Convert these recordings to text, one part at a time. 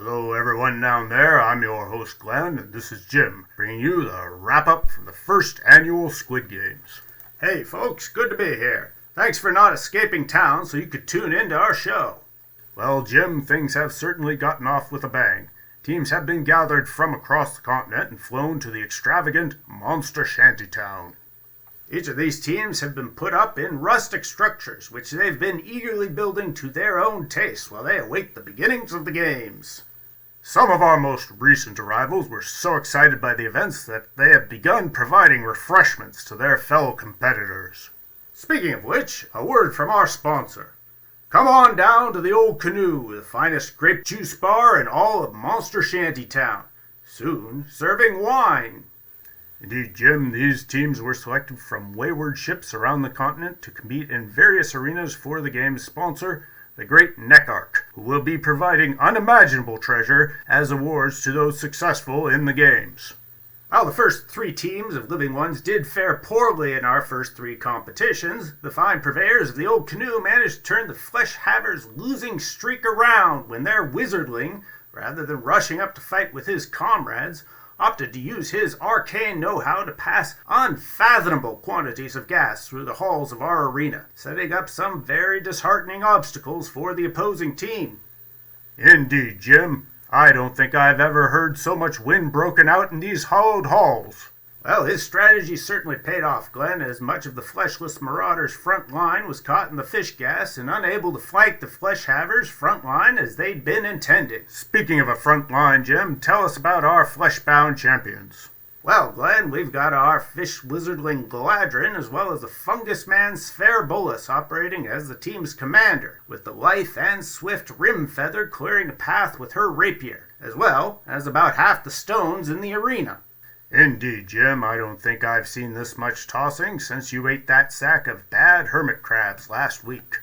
Hello everyone down there, I'm your host Glenn, and this is Jim, bringing you the wrap-up from the first annual Squid Games. Hey folks, good to be here. Thanks for not escaping town so you could tune into our show. Well Jim, things have certainly gotten off with a bang. Teams have been gathered from across the continent and flown to the extravagant Monster Shantytown. Each of these teams have been put up in rustic structures, which they've been eagerly building to their own taste while they await the beginnings of the games. Some of our most recent arrivals were so excited by the events that they have begun providing refreshments to their fellow competitors. Speaking of which, a word from our sponsor. Come on down to the Old Canoe, the finest grape juice bar in all of Monster Shantytown. Soon serving wine. Indeed, Jim, these teams were selected from wayward ships around the continent to compete in various arenas for the game's sponsor, the great Nekark, who will be providing unimaginable treasure as awards to those successful in the games. While the first three teams of Living Ones did fare poorly in our first three competitions, the fine purveyors of the Old Canoe managed to turn the Flesh Haver's losing streak around when their wizardling, rather than rushing up to fight with his comrades, opted to use his arcane know-how to pass unfathomable quantities of gas through the halls of our arena, setting up some very disheartening obstacles for the opposing team. Indeed, Jim, I don't think I've ever heard so much wind broken out in these hollowed halls. Well, his strategy certainly paid off, Glenn, as much of the fleshless marauders' front line was caught in the fish gas and unable to flank the Flesh Havers' front line as they'd been intended. Speaking of a front line, Jim, tell us about our flesh-bound champions. Well, Glenn, we've got our fish wizardling Galadrin as well as the fungus man Sphairebolus operating as the team's commander, with the lithe and swift Rimfeather clearing a path with her rapier, as well as about half the stones in the arena. Indeed, Jim, I don't think I've seen this much tossing since you ate that sack of bad hermit crabs last week.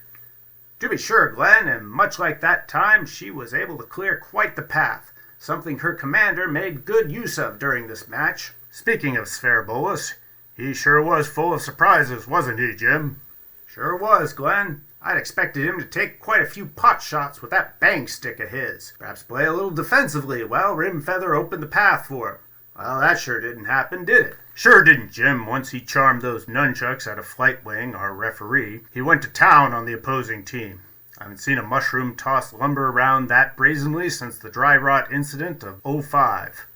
To be sure, Glenn, and much like that time, she was able to clear quite the path, something her commander made good use of during this match. Speaking of Sphairebolus, he sure was full of surprises, wasn't he, Jim? Sure was, Glenn. I'd expected him to take quite a few pot shots with that bang stick of his, perhaps play a little defensively while Rimfeather opened the path for him. Well, that sure didn't happen, did it? Sure didn't, Jim. Once he charmed those nunchucks out of Flightwing, our referee, he went to town on the opposing team. I haven't seen a mushroom toss lumber around that brazenly since the dry rot incident of '05.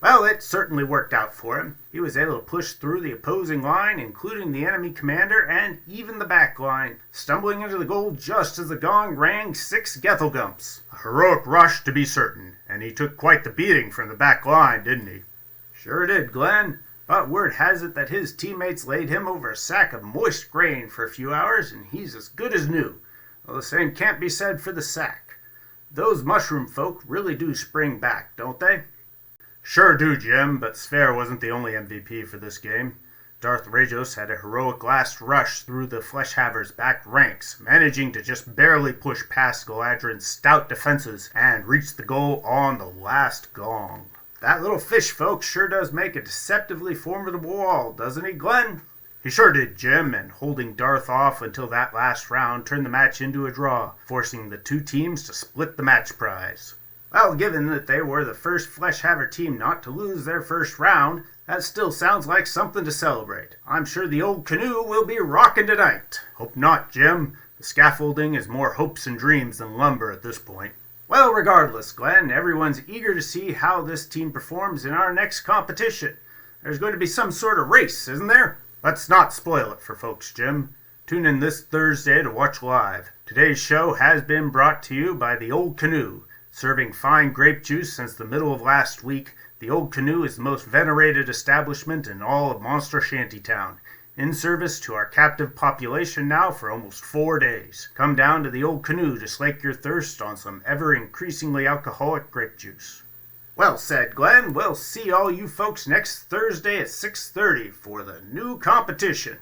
Well, it certainly worked out for him. He was able to push through the opposing line, including the enemy commander and even the back line, stumbling into the goal just as the gong rang 6 Gethelgumps. A heroic rush, to be certain, and he took quite the beating from the back line, didn't he? Sure did, Glenn, but word has it that his teammates laid him over a sack of moist grain for a few hours, and he's as good as new. Well, the same can't be said for the sack. Those mushroom folk really do spring back, don't they? Sure do, Jim, but Sphaire wasn't the only MVP for this game. Darth Rajos had a heroic last rush through the Fleshhaver's back ranks, managing to just barely push past Galadrin's stout defenses and reach the goal on the last gong. That little fish folk sure does make a deceptively formidable wall, doesn't he, Glenn? He sure did, Jim, and holding Darth off until that last round turned the match into a draw, forcing the two teams to split the match prize. Well, given that they were the first Fleshhaver team not to lose their first round, that still sounds like something to celebrate. I'm sure the Old Canoe will be rocking tonight. Hope not, Jim. The scaffolding is more hopes and dreams than lumber at this point. Well, regardless, Glenn, everyone's eager to see how this team performs in our next competition. There's going to be some sort of race, isn't there? Let's not spoil it for folks, Jim. Tune in this Thursday to watch live. Today's show has been brought to you by the Old Canoe. Serving fine grape juice since the middle of last week, the Old Canoe is the most venerated establishment in all of Monster Shantytown. In service to our captive population now for almost 4 days. Come down to the Old Canoe to slake your thirst on some ever-increasingly alcoholic grape juice. Well said, Glenn. We'll see all you folks next Thursday at 6:30 for the new competition.